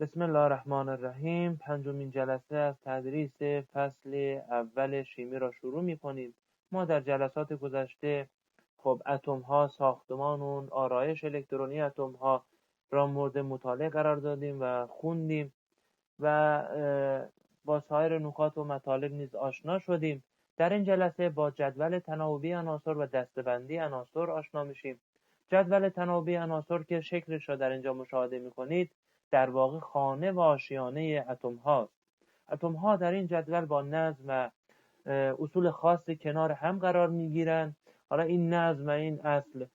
بسم الله الرحمن الرحیم. پنجمین جلسه از تدریس فصل اول شیمی را شروع می کنیم. ما در جلسات گذشته خب اتم ها، ساختمان و آرایش الکترونی اتم ها را مورد مطالعه قرار دادیم و خوندیم و با سایر نکات و مطالب نیز آشنا شدیم. در این جلسه با جدول تناوبی عناصر و دسته‌بندی عناصر آشنا میشیم. جدول تناوبی عناصر که شکلش را در اینجا مشاهده میکنید در واقع خانه و آشیانه اتم هاست. اتم ها در این جدول با نظم و اصول خاصی کنار هم قرار میگیرند. حالا این نظم و این اصل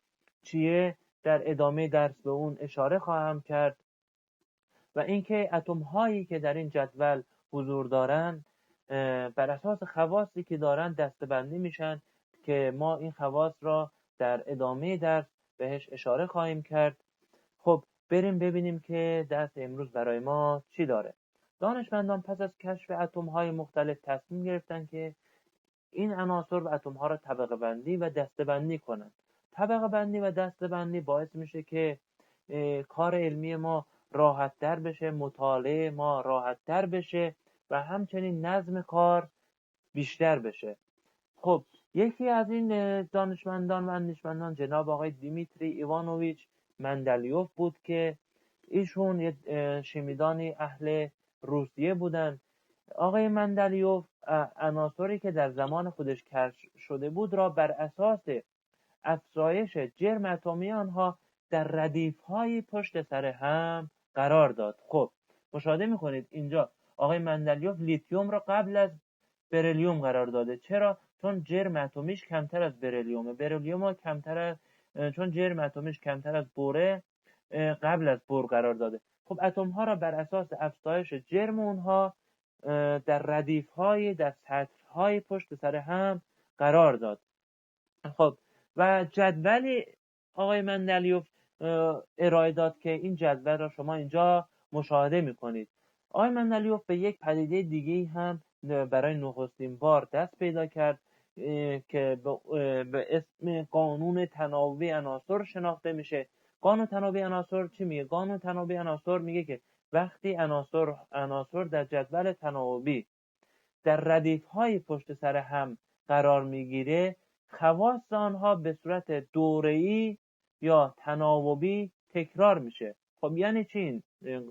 چیه در ادامه درس به اون اشاره خواهم کرد. و اینکه اتم هایی که در این جدول حضور دارند بر اساس خواصی که دارند دسته‌بندی میشن که ما این خواص را در ادامه درس بهش اشاره خواهیم کرد. خب بریم ببینیم که درس امروز برای ما چی داره. دانشمندان پس از کشف اتم های مختلف تصمیم گرفتن که این عناصر و اتم ها را طبقه بندی و دسته بندی کنند. طبقه بندی و دسته بندی باعث میشه که کار علمی ما راحت تر بشه، مطالعه ما راحت تر بشه و همچنین نظم کار بیشتر بشه. خب یکی از این دانشمندان و اندیشمندان جناب آقای دیمیتری ایوانوویچ مندلیوف بود که ایشون یه شیمیدانی اهل روسیه بودن. آقای مندلیوف عناصری که در زمان خودش کشف شده بود را بر اساس افزایش جرم اتمی آنها در ردیف‌های پشت سر هم قرار داد. خب مشاهده می‌کنید اینجا آقای مندلیوف لیتیوم را قبل از بریلیوم قرار داده. چرا؟ چون جرم اتمیش کمتر از بریلیومه. بریلیوم کمتر از چون جرم اتمیش کمتر از بوره قبل از بور قرار داده. خب اتم ها را بر اساس افزایش جرم اونها در ردیف های در سطح های پشت سر هم قرار داد. خب و جدولی آقای مندلیوف ارائه داد که این جدول را شما اینجا مشاهده میکنید. آقای مندلیوف به یک پدیده دیگه هم برای نخستین بار دست پیدا کرد که به اسم قانون تناوبی عناصر شناخته میشه. قانون تناوبی عناصر چی میگه؟ قانون تناوبی عناصر میگه که وقتی عناصر در جدول تناوبی در ردیف های پشت سر هم قرار میگیره، خواص آنها به صورت دوره‌ای یا تناوبی تکرار میشه. خب یعنی چی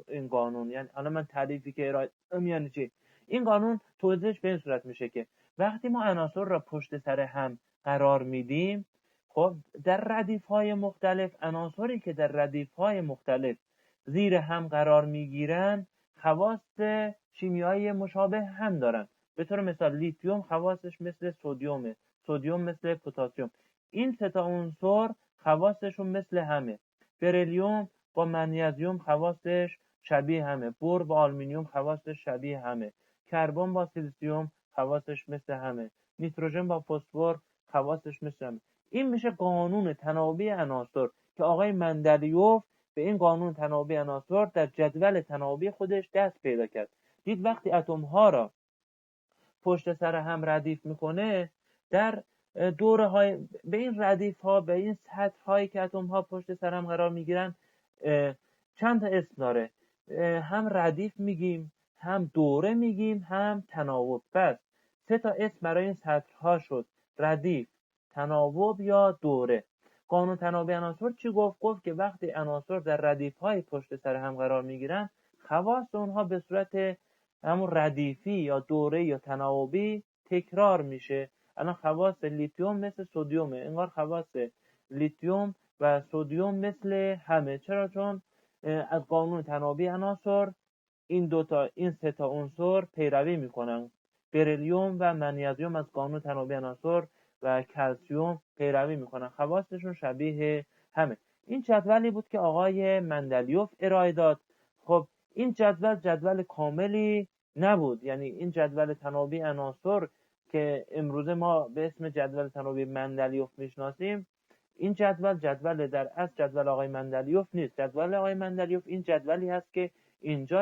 این قانون؟ یعنی الان من تعریفی که ارائه یعنی چی؟ این قانون توضیحش به این صورت میشه که وقتی ما عناصر را پشت سر هم قرار میدیم، خب در ردیف های مختلف عناصری که در ردیف های مختلف زیر هم قرار میگیرن خواص شیمیایی مشابه هم دارن. به طور مثال لیتیوم خواصش مثل سدیومه، سدیم مثل پتاسیم. این سه تا عنصر خواصشون مثل همه. بریلیوم با منیزیم خواصش شبیه همه. بور با آلومینیوم خواصش شبیه همه. کربن با سیلیسیوم خواصش مثل همه. نیتروژن با فسفر خواصش مثل همه. این میشه قانون تناوبی عناصر که آقای مندلیوف به این قانون تناوبی عناصر در جدول تناوبی خودش دست پیدا کرد. دید وقتی اتم ها را پشت سر هم ردیف میکنه، در دوره های به این ردیف ها، به این سطح هایی که اتم ها پشت سر هم قرار میگیرن چند تا اسم داره. هم ردیف میگیم، هم دوره میگیم، هم تناوب. پس سه تا اسم برای این سطح ها شد: ردیف، تناوب یا دوره. قانون تناوبی عناصر چی گفت؟ گفت که وقتی عناصر در ردیف های پشت سر هم قرار میگیرن، خواص اونها به صورت همون ردیفی یا دوره یا تناوبی تکرار میشه. الان خواص لیتیوم مثل سدیومه، انگار خواص لیتیوم و سدیم مثل همه. چرا؟ چون از قانون تناوبی عناصر این سه تا عنصر پیروی میکنن. بریلیوم و منیزیم از قانون تناوبی عناصر و کلسیوم پیروی میکنن، خواصشون شبیه همه. این جدولی بود که آقای مندلیوف ارائه داد. خب این جدول کاملی نبود. یعنی این جدول تناوبی عناصر که امروزه ما به اسم جدول تناوبی مندلیوف میشناسیم، این جدول در اصل جدول آقای مندلیوف نیست. جدول آقای مندلیوف این جدولی هست که اینجا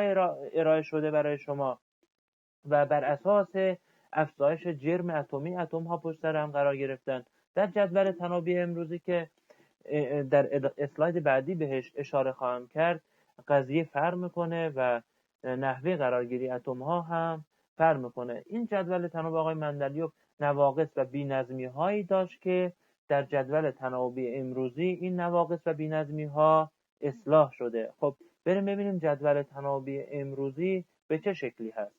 ارائه شده برای شما و بر اساس افزایش جرم اتمی اتم ها پشت سر هم قرار گرفتن. در جدول تناوبی امروزی که در اسلاید بعدی بهش اشاره خواهم کرد، قضیه فرق میکنه و نحوه قرارگیری اتم ها هم فرق میکنه. این جدول تناوب آقای مندلیوف نواقص و بی‌نظمی هایی داشت که در جدول تناوبی امروزی این نواقص و بی‌نظمی ها اصلاح شده. خب بریم ببینیم جدول تناوبی امروزی به چه شکلی هست.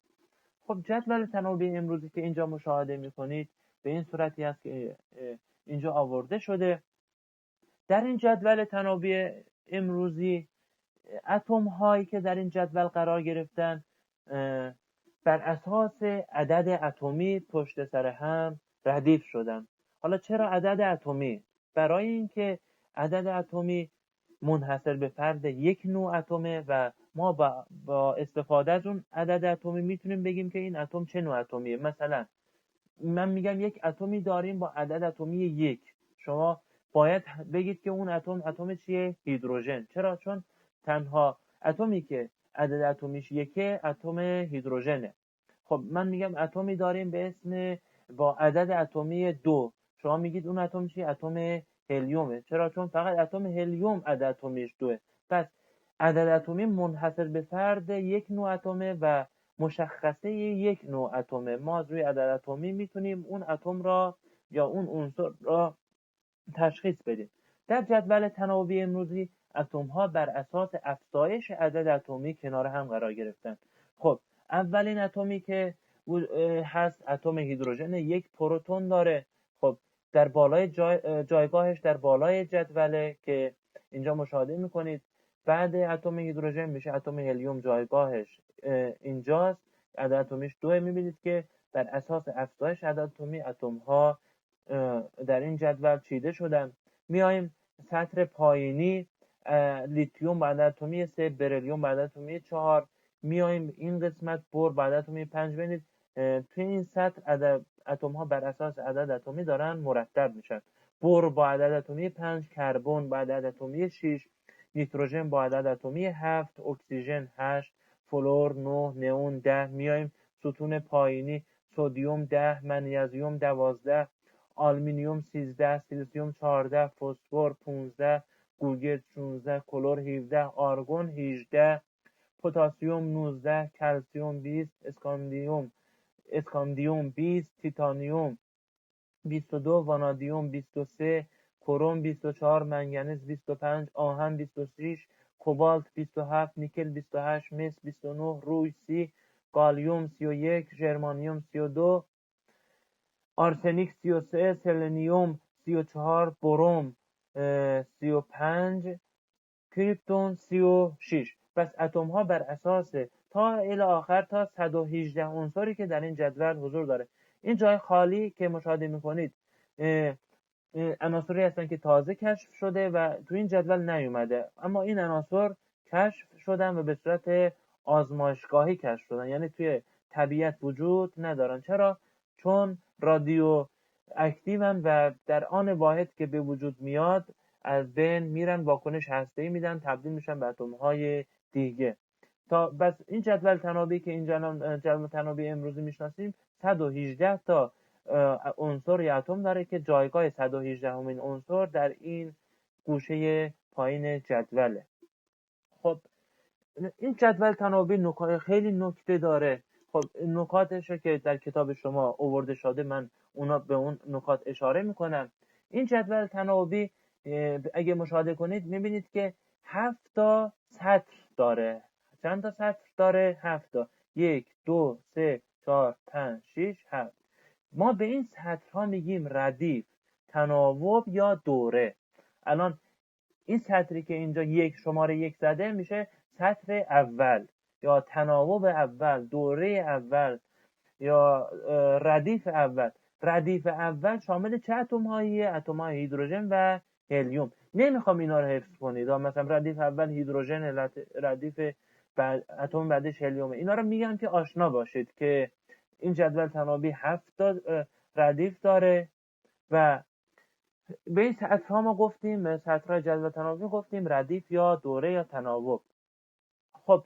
خب جدول تناوبی امروزی که اینجا مشاهده میکنید به این صورتی است که اینجا آورده شده. در این جدول تناوبی امروزی اتم هایی که در این جدول قرار گرفتن بر اساس عدد اتمی پشت سر هم ردیف شدن. حالا چرا عدد اتمی؟ برای اینکه عدد اتمی منحصر به فرد یک نوع اتمه و ما با استفاده از اون عدد اتمی میتونیم بگیم که این اتم چه نوع اتمیه. مثلا من میگم یک اتمی داریم با عدد اتمی یک، شما باید بگید که اون اتم چیه؟ هیدروژن. چرا؟ چون تنها اتمی که عدد اتمیش یکه اتم هیدروژنه. خب من میگم اتمی داریم به اسم با عدد اتمی 2، شما میگید اون اتم چیه؟ اتم هلیومه. چرا؟ چون فقط اتم هلیوم عدد اتمیش 2. پس عدد اتمی منحصر به فرد یک نوع اتمه و مشخصه یک نوع اتمه. ما از روی عدد اتمی میتونیم اون اتم را یا اون عنصر را تشخیص بدیم. در جدول تناوبی امروزی اتم ها بر اساس افزایش عدد اتمی کنار هم قرار گرفتن. خب اولین اتمی که هست اتم هیدروژن، یک پروتون داره. خب در بالای جایگاهش در بالای جدوله که اینجا مشاهده میکنید. بعد اتم هیدروژن میشه اتم هلیوم، جایگاهش اینجاست، عدد اتمیش 2. میبینید که بر اساس افزایش عدد اتمی اتم ها در این جدول چیده شدن. میایم سطر پایینی، لیتیوم با عدد اتمی 3، بریلیوم با عدد اتمی 4. میایم این قسمت بر با عدد اتمی 5. ببینید توی این سطر اتم ها بر اساس عدد اتمی دارن مرتب میشن. بر با عدد اتمی 5، کربن با عدد اتمی 6، نیتروژن با عدد اتمی 7، اکسیژن 8، فلور 9، نئون 10. میایم ستون پایینی، سدیم 10، منیزیم 12، آلومینیوم 13، سیلیسیوم 14، فسفر 15، گوگرد 16، کلور 17، آرگون 18، پتاسیم 19، کلسیم 20، اسکاندیوم 20، تیتانیوم 22، وانادیم 23، کروم 24، منگنیز 25، آهن 26، کوبالت 27، نیکل 28، مس 29، روی 30، گالیوم 31، ژرمانیوم 32، آرسنیک 33، سلنیوم 34، بروم 35، کریپتون 36. پس اتم ها بر اساس تا الی آخر تا 118 عنصری که در این جدول حضور داره. این جای خالی که مشاهده میکنید عناصری هستن که تازه کشف شده و تو این جدول نیومده، اما این عناصر کشف شدن و به صورت آزمایشگاهی کشف شدن، یعنی توی طبیعت وجود ندارن. چرا؟ چون رادیو اکتیون و در آن واحد که به وجود میاد از بین میرن، واکنش هسته‌ای میدن، تبدیل میشن به اتم‌های دیگه. تا بس این جدول تناوبی که این جدول تناوبی امروزی میشناسیم 118 تا عنصر یا اتم داره که جایگاه 118 همین عنصر در این گوشه پایین جدوله. خب این جدول تناوبی خیلی نکته داره. خب نکاتش که در کتاب شما آورده شده من به اون نکات اشاره میکنم. این جدول تناوبی اگه مشاهده کنید میبینید که 7 تا سطر داره. چند تا سطر داره؟ 7 تا. 1 2 3 4 5 6 7. ما به این سطرها میگیم ردیف، تناوب یا دوره. الان این سطری که اینجا شماره 1 زده میشه سطر اول یا تناوب اول، دوره اول یا ردیف اول. ردیف اول شامل چه اتم هاییه؟ اتم های هیدروژن و هلیوم. نمیخوام اینا رو حفظ کنید، مثلا ردیف اول هیدروژن، ردیف اتم بعدش هلیوم. اینا رو میگم که آشنا باشید که این جدول تناوبی 7 تا ردیف داره و به این سطرها ما گفتیم، سطرهای جدول تناوبی گفتیم ردیف یا دوره یا تناوب. خب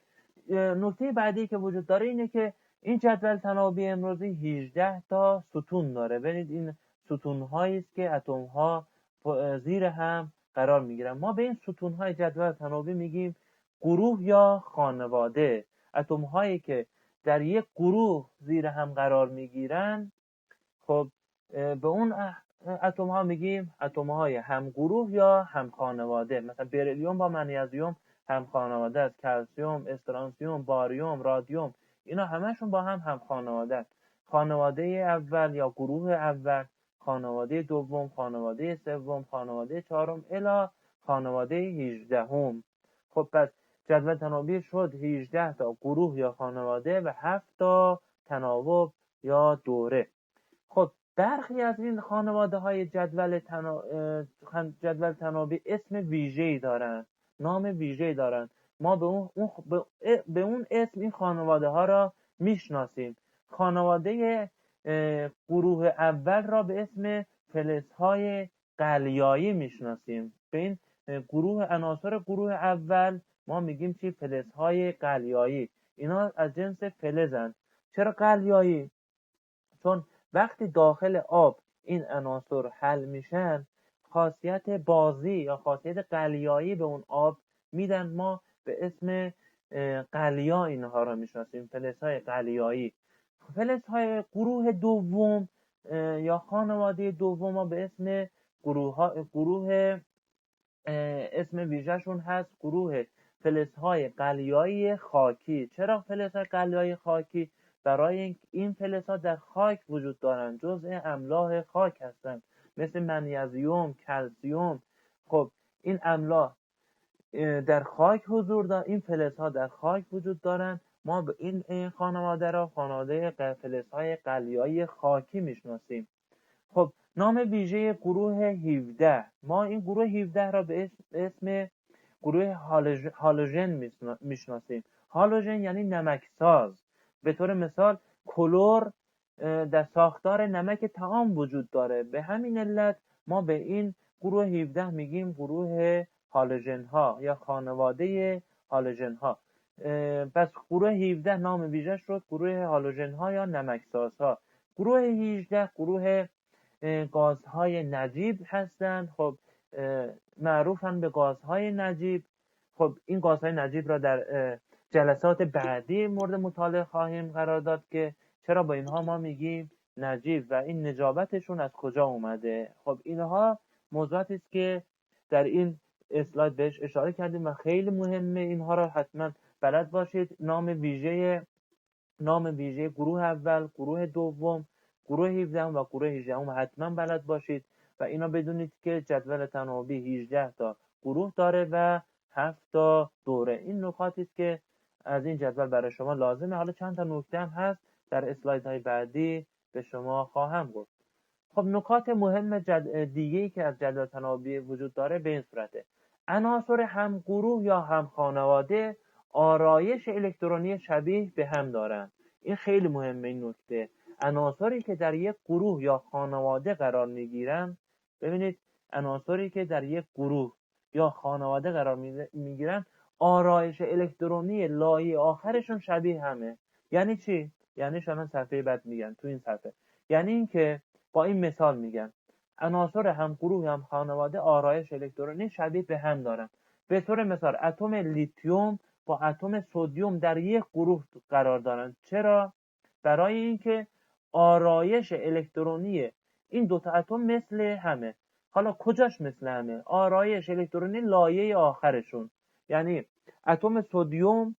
نکته بعدی که وجود داره اینه که این جدول تناوبی امروزی 18 تا ستون داره. ببینید این ستون هایی است که اتم ها زیر هم قرار میگیرن. ما به این ستون های جدول تناوبی میگیم گروه یا خانواده. اتم هایی که در یک گروه زیر هم قرار میگیرن، خب به اون اتم ها میگیم اتم های هم گروه یا هم خانواده. مثلا بریلیوم با منیزیم هم خانواده است، کلسیم، استرانسیوم، باریوم، رادیوم، اینا همشون با هم خانواده است. خانواده اول یا گروه اول، خانواده دوم، خانواده سوم، خانواده چهارم الی خانواده 18. خب پس جدول تناوبی شد 18 تا گروه یا خانواده و 7 تا تناوب یا دوره. خب برخی از این خانواده های جدول تناوبی اسم ویژه‌ای دارند، نام ویژه‌ای دارند. ما به اون اسم این خانواده ها را میشناسیم. خانواده گروه اول را به اسم فلزهای قلیایی میشناسیم. به این عناصر گروه اول ما میگیم چی؟ فلزهای قلیایی. اینا از جنس فلزند. چرا قلیایی؟ چون وقتی داخل آب این عناصر حل میشن، خاصیت بازی یا خاصیت قلیایی به اون آب میدن. ما به اسم قلیا اینها را میشناسیم، فلزهای قلیایی. فلزهای گروه دوم یا خانواده دوم ما به اسم گروه اسم ویژه‌شون هست گروه فلزهای قلیایی خاکی. چرا فلزهای قلیایی خاکی؟ برای این فلزها در خاک وجود دارند، جزء املاح خاک هستند، مثل منیزیم، کلسیم. خب این املاح در خاک حضور دارند، این فلزها در خاک وجود دارند. ما به این خانواده را خانواده فلزهای قلیایی خاکی میشناسیم. خب نام ویژه گروه 17، ما این گروه 17 را به اسم گروه هالوژن میشناسیم. هالوژن یعنی نمکساز. به طور مثال کلور در ساختار نمک طعام وجود داره، به همین علت ما به این گروه 17 میگیم گروه هالوژن ها یا خانواده هالوژن ها. پس گروه 17 نام ویژه شد گروه هالوژن ها یا نمکساز ها. گروه 18 گروه گازهای نجیب هستند. خب معروفن به گازهای نجیب. خب این گازهای نجیب را در جلسات بعدی مورد مطالعه خواهیم قرار داد که چرا با اینها ما میگیم نجیب و این نجابتشون از کجا اومده. خب اینها موضوعاتی است که در این اسلاید بهش اشاره کردیم و خیلی مهمه، اینها را حتما بلد باشید. نام ویژه گروه اول، گروه دوم، گروه 17 و گروه 18 حتما بلد باشید و اینا بدونید که جدول تناوبی 18 تا گروه داره و 7 تا دوره. این نکاتی است که از این جدول برای شما لازمه. حالا چند تا نکته هم هست در اسلایدهای بعدی به شما خواهم گفت. خب نکات مهم دیگه‌ای که از جدول تناوبی وجود داره به این صورته: عناصر هم گروه یا هم خانواده آرایش الکترونی شبیه به هم دارند. این خیلی مهمه این نکته. عناصری که در یک گروه یا خانواده قرار میگیرن، ببینید عناصری که در یک گروه یا خانواده قرار میگیرن آرایش الکترونی لایه آخرشون شبیه همه. یعنی چی؟ یعنی شما صفحه بعد میگن تو این صفحه، یعنی این که با این مثال میگن عناصر هم گروه هم خانواده آرایش الکترونی شبیه به هم دارن. به طور مثال اتم لیتیوم با اتم سدیم در یک گروه قرار دارن. چرا؟ برای اینکه آرایش الکترونی این دوتا اتم مثل همه. حالا کجاش مثل همه؟ آرایش الکترونی لایه آخرشون. یعنی اتم سدیم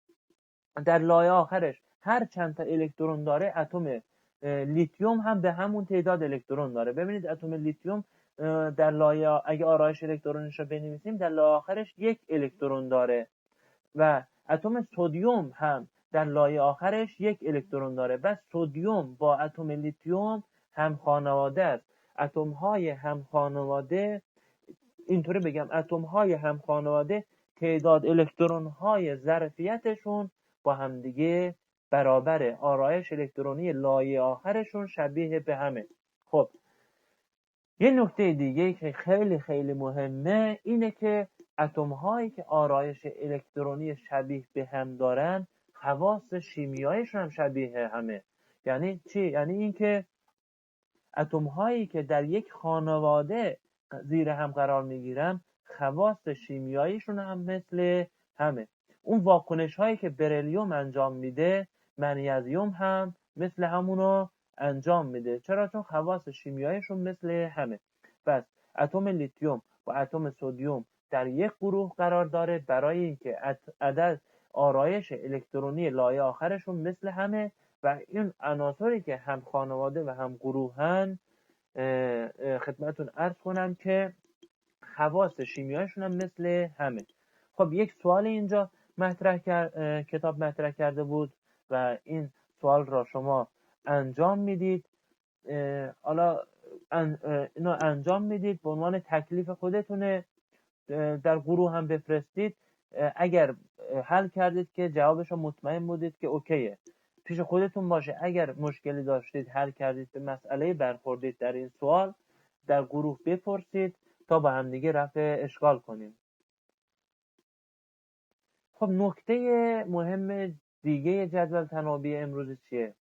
در لایه آخرش هر چند تا الکترون داره، اتم لیتیوم هم به همون تعداد الکترون داره. ببینید اتم لیتیوم در لایه، اگه آرایش الکترونش رو بنویسیم، در لایه آخرش یک الکترون داره و اتم سدیم هم در لایه آخرش یک الکترون داره. بس سدیم با اتم لیتیوم هم خانواده است. اتم های هم خانواده، اینطوری بگم، اتم های هم خانواده تعداد الکترون های ظرفیتشون با همدیگه برابره. آرایش الکترونی لایه آخرشون شبیه به همه. خب یه نکته دیگه که خیلی خیلی مهمه اینه که اتم هایی که آرایش الکترونی شبیه به هم دارن، خواص شیمیاییشون هم شبیه همه. یعنی چی؟ یعنی اینکه اتم هایی که در یک خانواده زیر هم قرار میگیرن، خواص شیمیاییشون هم مثل همه. اون واکنش هایی که بریلیوم انجام میده منیزیم هم مثل همونو انجام میده. چرا؟ چون خواص شیمیاییشون مثل همه. پس اتم لیتیوم و اتم سدیم در یک گروه قرار داره برای اینکه عدد آرایش الکترونی لایه آخرشون مثل همه و این عناصری که هم خانواده و هم گروهن خدمتتون عرض کنم که خواص شیمیاییشون هم مثل همه. خب یک سوال اینجا کتاب مطرح کرده بود و این سوال را شما انجام میدید. حالا اینو انجام میدید به عنوان تکلیف خودتونه، در گروه هم بفرستید. اگر حل کردید که جوابش رو مطمئن بودید که اوکیه، پیش خودتون باشه. اگر مشکلی داشتید حل کردید به مسئله برخوردید در این سوال، در گروه بپرسید تا با هم دیگه رفع اشکال کنیم. خب نکته مهم دیگه جدول تناوبی امروز چیه؟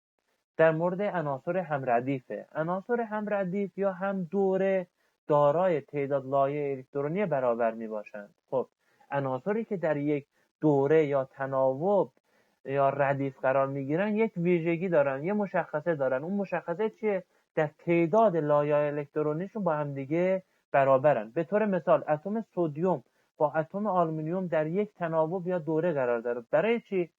در مورد عناصر همردیفه. عناصر همردیف یا هم دوره دارای تعداد لایه الکترونی برابر می باشند. خب عناصری که در یک دوره یا تناوب یا ردیف قرار می گیرن یک ویژگی دارن، یه مشخصه دارن. اون مشخصه چیه؟ در تعداد لایه الکترونیشون با هم دیگه برابرن. به طور مثال اتم سدیم با اتم آلومینیوم در یک تناوب یا دوره قرار داره. برای چی؟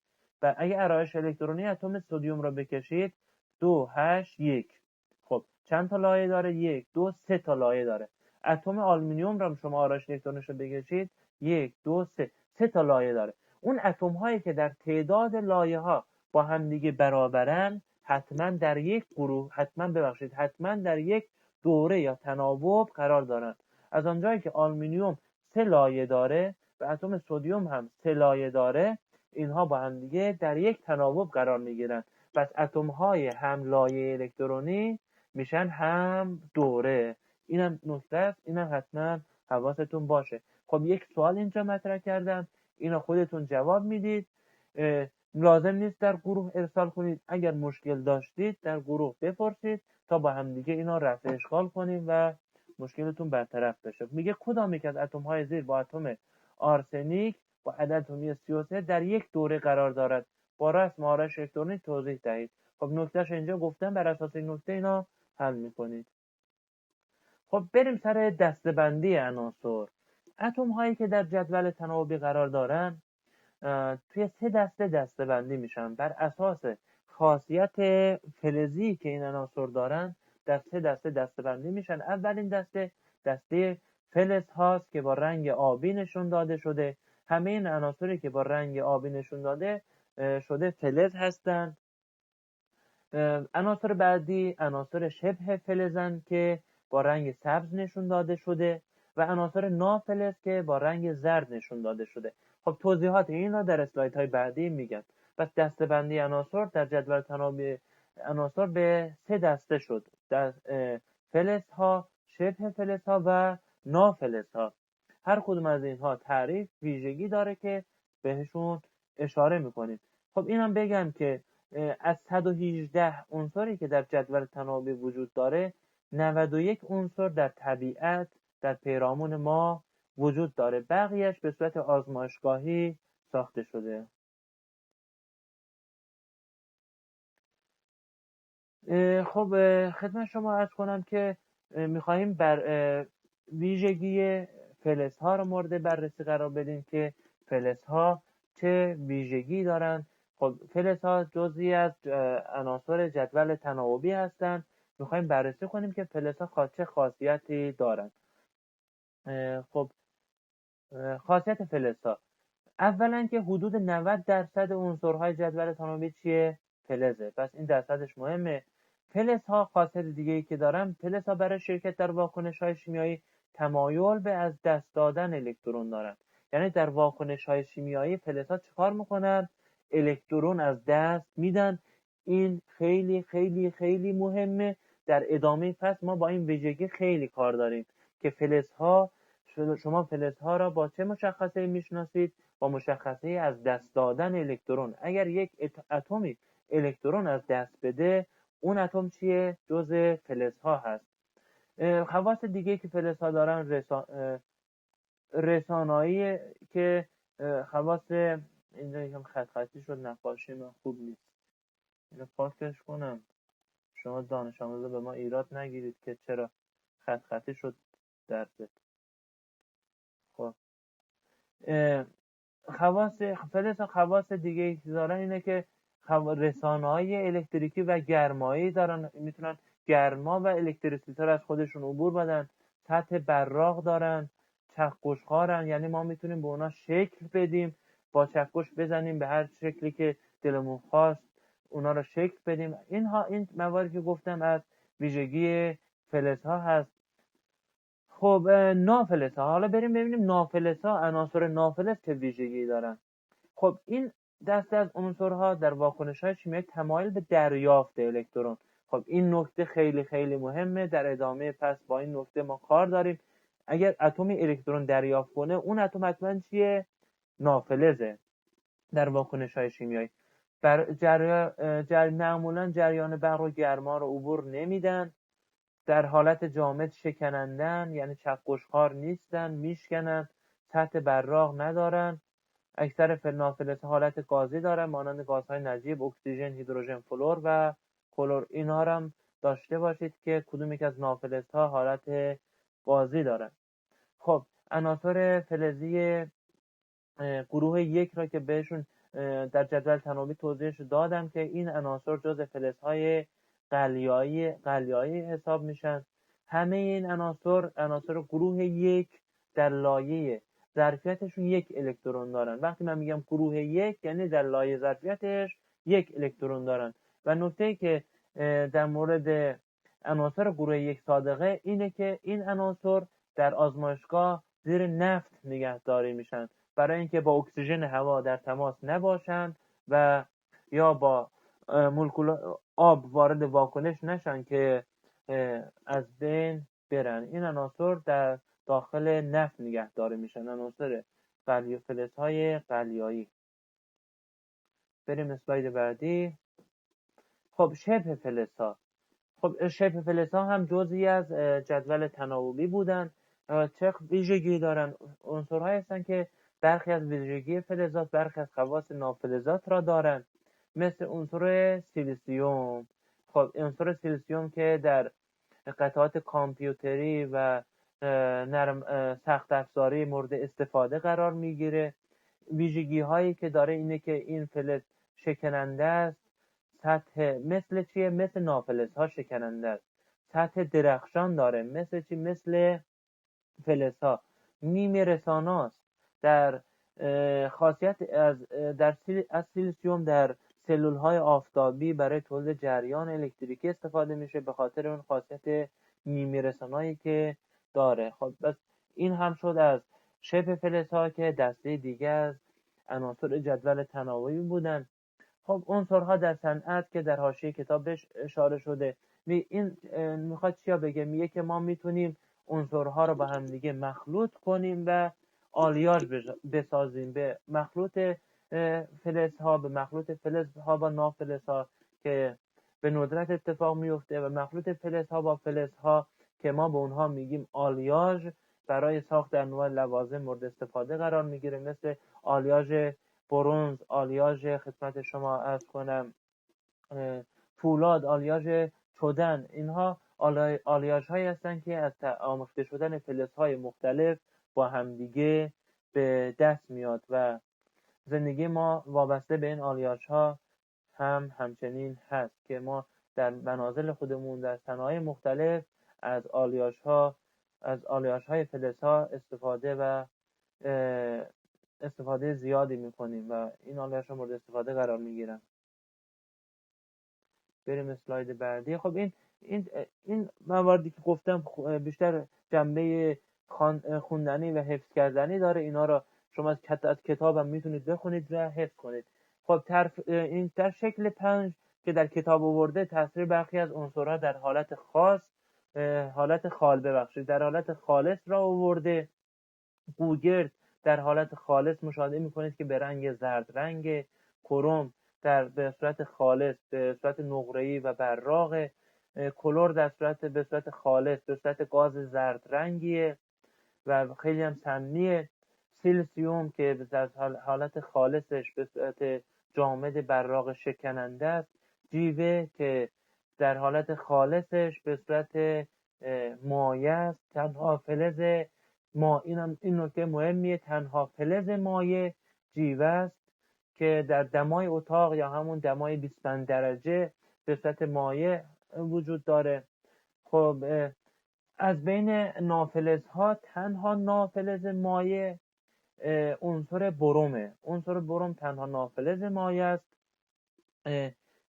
و اگه آرایش الکترونی اتم سدیم رو بکشید 2 8 1. خب چند تا لایه داره؟ 1 2 3 تا لایه داره. اتم آلومینیوم رو شما آرایش الکترونیش رو بکشید 1 2 3 تا لایه داره. اون اتم هایی که در تعداد لایه ها با هم دیگه برابرن حتما در یک گروه، حتما در یک دوره یا تناوب قرار دارن. از آنجایی که آلومینیوم 3 لایه داره و اتم سدیم هم 3 لایه داره، اینها با هم دیگه در یک تناوب قرار میگیرن. پس اتم های هم لایه الکترونی میشن هم دوره. اینم نکته است، اینم حتما حواستون باشه. خب یک سوال اینجا مطرح کردم، اینا خودتون جواب میدید. لازم نیست در گروه ارسال کنید. اگر مشکل داشتید در گروه بپرسید تا با هم دیگه اینا رفع اشکال کنیم و مشکلتون برطرف بشه. میگه کدام یک از اتم های زیر با اتم آرسنیک با عدد اتمی 33 در یک دوره قرار دارد؟ با رسم آرایش الکترونیک توضیح دهید. خب نکتهش اینجا گفتم، بر اساس این نکته اینا حل میکنید. خب بریم سر دسته‌بندی عناصر. اتم هایی که در جدول تناوبی قرار دارن توی 3 دسته‌بندی میشن بر اساس خاصیت فلزی که این عناصر دارن. در 3 دسته‌بندی میشن. اولین دسته فلز هاست که با رنگ آبی نشون داده شده. همه این عناصری که با رنگ آبی نشون داده شده فلز هستند. عناصر بعدی عناصر شبه فلزن که با رنگ سبز نشون داده شده و عناصر نافلز که با رنگ زرد نشون داده شده. خب توضیحات این را در اسلایدهای بعدی میگم. پس دسته‌بندی عناصر در جدول تناوبی عناصر به 3 دسته شد: فلز ها، شبه فلز ها و نافلز ها. هر کدوم از اینها تعریف ویژگی داره که بهشون اشاره میکنیم. خب اینم بگم که از 118 عنصری که در جدول تناوبی وجود داره 91 عنصر در طبیعت در پیرامون ما وجود داره، بقیهش به صورت آزمایشگاهی ساخته شده. خب خدمت شما عرض کنم که میخواییم بر ویژگی فلز ها رو مورد بررسی قرار بدیم که فلز ها چه ویژگی دارن. خب فلز ها جزئی از عناصر جدول تناوبی هستند. میخوایم بررسی کنیم که فلز ها چه خاصیتی دارن. خب خاصیت فلز ها، اولا که حدود 90% عنصرهای جدول تناوبی چیه؟ فلزه. پس این درصدش مهمه. فلز ها خاصیت دیگه ای که دارن، فلز ها برای شرکت در واکنش های شیمیایی تمایل به از دست دادن الکترون دارن. یعنی در واکنش های شیمیایی فلز ها چیکار میکنن؟ الکترون از دست میدن. این خیلی خیلی خیلی مهمه. در ادامه فصل ما با این ویژگی خیلی کار داریم که فلز ها، شما فلز ها را با چه مشخصه میشناسید؟ با مشخصه از دست دادن الکترون. اگر یک اتمی الکترون از دست بده، اون اتم چیه؟ جزء فلز ها هست. خواص دیگه که فلز ها دارن رسانایی که خواص اینجا یکم خط خطی شد، نقاشی من خوب نیست. اینو پاکش کنم. شما دانش آموزا به ما ایراد نگیرید که چرا خط خطی شد درست. خب خواص دیگه که دارن اینه که رسانه‌های الکتریکی و گرمایی دارن، میتونن گرما و الکتریسیته رو از خودشون عبور بدن. سطح براق دارن، چکشخوارن، یعنی ما میتونیم به اونا شکل بدیم، با چکش بزنیم به هر شکلی که دلمون خواست اونا رو شکل بدیم. این مواردی که گفتم از ویژگی فلزها هست. خب نافلزها، حالا بریم ببینیم نافلزها، عناصر نافلز چه ویژگی دارن. خب این دسته از عنصرها در واکنش‌های شیمیایی تمایل به دریافت الکترون. خب این نکته خیلی خیلی مهمه، در ادامه پس با این نکته ما کار داریم. اگر اتمی الکترون دریافت کنه، اون اتم حتما چیه؟ نافلزه در واکنش‌های شیمیایی. معمولا جریان برق و گرما رو عبور نمیدن، در حالت جامد شکنندن، یعنی چکشخوار نیستن، میشکنن، سطح براق ندارن. اکثر نافلزها حالت گازی دارن، مانند گازهای نجیب، اکسیژن، هیدروژن، فلور و کلور. اینا رو هم داشته باشید که کدوم یک از نافلزها حالت گازی دارن. خب عناصر فلزی گروه یک را که بهشون در جدول تناوبی توضیحش دادم که این عناصر جزء فلزهای قلیایی حساب میشن. همه این عناصر گروه یک در لایه ظرفیتشون یک الکترون دارن. وقتی من میگم گروه یک یعنی در لایه ظرفیتش یک الکترون دارن. و نکته که در مورد عناصر گروه یک صادقه اینه که این عناصر در آزمایشگاه زیر نفت نگهداری میشن برای اینکه با اکسیژن هوا در تماس نباشن و یا با مولکول آب وارد واکنش نشن که از بین برن. این عناصر در داخل نفت نگهداری میشن، عناصر فلزهای قلیایی. بریم اسلاید بعدی. خب شبه فلزها. خب شبه فلزها هم جزئی از جدول تناوبی بودن. چه ویژگی دارن؟ عنصرهایی هستن که برخی از ویژگی فلزات، برخی از خواص نافلزات را دارن، مثل عنصر سیلیسیوم. خب عنصر سیلیسیوم که در قطعات کامپیوتری و سخت افزاری مورد استفاده قرار میگیره. ویژگی هایی که داره اینه که این فلز شکننده است، سطح مثل چیه؟ مثل نافلزها شکننده است، سطح درخشان داره، مثل چی؟ مثل فلزها. نیمه رساناست. در خاصیت از سیلیسیوم در سلول های آفتابی برای تولید جریان الکتریکی استفاده میشه به خاطر اون خاصیت نیمه رسانایی که داره. خب بس این هم شد از شبه فلزها که دسته دیگه از عناصر جدول تناوبی بودن. خب عنصرها در صنعت که در حاشیه کتاب بهش اشاره شده، این میخواد چیا بگه؟ میگه که ما میتونیم عنصرها رو با هم دیگه مخلوط کنیم و آلیاژ بسازیم به مخلوط فلزها، به مخلوط فلزها با نافلزها که به ندرت اتفاق میفته، و مخلوط فلزها با فلزها که ما به اونها میگیم آلیاژ، برای ساخت انواع لوازم مورد استفاده قرار میگیره، مثل آلیاژ برنز، آلیاژ خدمت شما عرض کنم فولاد، آلیاژ چدن. اینها آلیاژ هایی هستن که از آمیخته شدن فلزهای مختلف با همدیگه به دست میاد و زندگی ما وابسته به این آلیاژ ها همچنین هست که ما در منازل خودمون در صنایع مختلف از آلیاژ های فلزها استفاده زیادی میکنیم و این آلیاژ ها مورد استفاده قرار میگیرن. بریم اسلاید بعدی. خب این مواردی که گفتم بیشتر جنبه خوندنی و حفظ کردنی داره. اینا رو شما از کتابم میتونید بخونید و حفظ کنید. خب این در شکل 5 که در کتاب آورده، تاثیر برخی از عنصرها در حالت خالص را آورده. گوگرد در حالت خالص مشاهده میکنید که به رنگ زرد رنگ. کروم به صورت خالص به صورت نقره‌ای و براق. کلور به صورت خالص به صورت گاز زرد رنگیه و خیلی هم سمیه. سیلسیوم که در حالت خالصش به صورت جامد براق شکننده است، جیوه که در حالت خالصش به صورت مایع است. تنها فلز ما این نکته مهمیه، تنها فلز مایع جیوه است که در دمای اتاق یا همون دمای 25 درجه به صورت مایع وجود داره. خب از بین نافلزها تنها نافلز مایع عنصر برومه. عنصر بروم تنها نافلز مایع است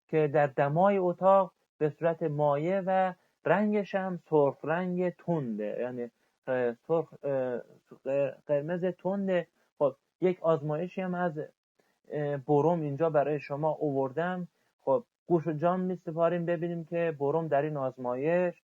که در دمای اتاق به صورت مایع و رنگش هم سرخ رنگ تنده، یعنی سرخ قرمز تنده. خب یک آزمایشی هم از بروم اینجا برای شما آوردم. خب گوش و جان می‌سپاریم ببینیم که بروم در این آزمایش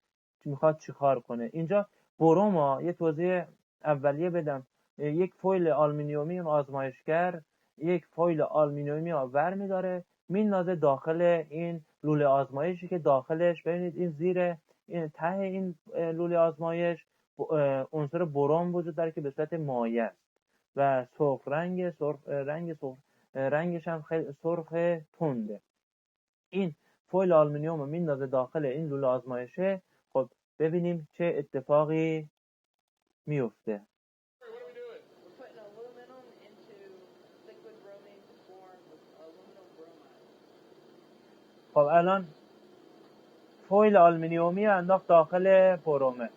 میخواد چیکار کنه. اینجا بروم یه توضیح اولیه بدم. یک فویل آلومینیومی آزمایشگر یک فویل آلومینیومی ور می‌داره میندازه داخل این لوله آزمایشی که داخلش ببینید این زیر این ته این لوله آزمایش عنصر بروم وجود داره که به صورت مایع است و رنگش هم خیلی سرخ تنده. این فویل آلومینیوم رو میندازه داخل این لوله آزمایشه. خب ببینیم چه اتفاقی میفته. خب الان فویل آلومینیومی انداخت داخل برومه.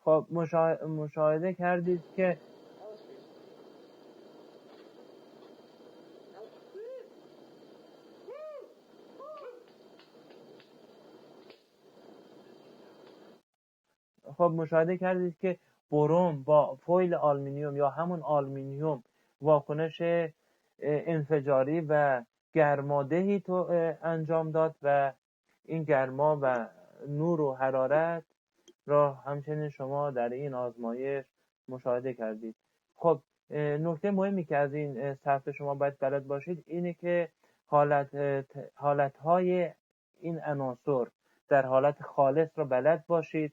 خب مشاهده کردید که بروم با فویل آلومینیوم یا همون آلومینیوم واکنش انفجاری و گرمادهی تو انجام داد و این گرما و نور و حرارت را همچنین شما در این آزمایش مشاهده کردید. خب نکته مهمی که از این صفحه شما باید بلد باشید اینه که حالتهای این عناصر در حالت خالص را بلد باشید.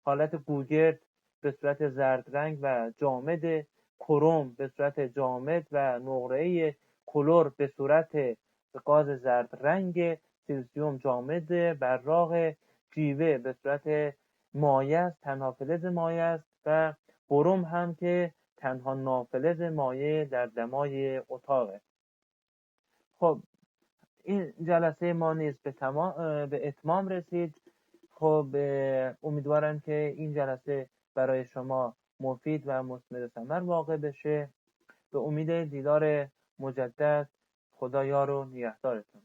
حالت گوگرد به صورت زرد رنگ و جامد، کروم به صورت جامد و نقره‌ای، کلور به صورت غاز زرد رنگ، سیلیسیوم جامد براق، جیوه به صورت مایع است، تنها فلز مایع است و بروم هم که تنها نافلز مایع در دمای اتاقه. خب این جلسه ما نیز به اتمام رسید. خب امیدوارم که این جلسه برای شما مفید و مثمر ثمر واقع بشه. به امید دیدار مجدد، خدا یار و نگهدارتون.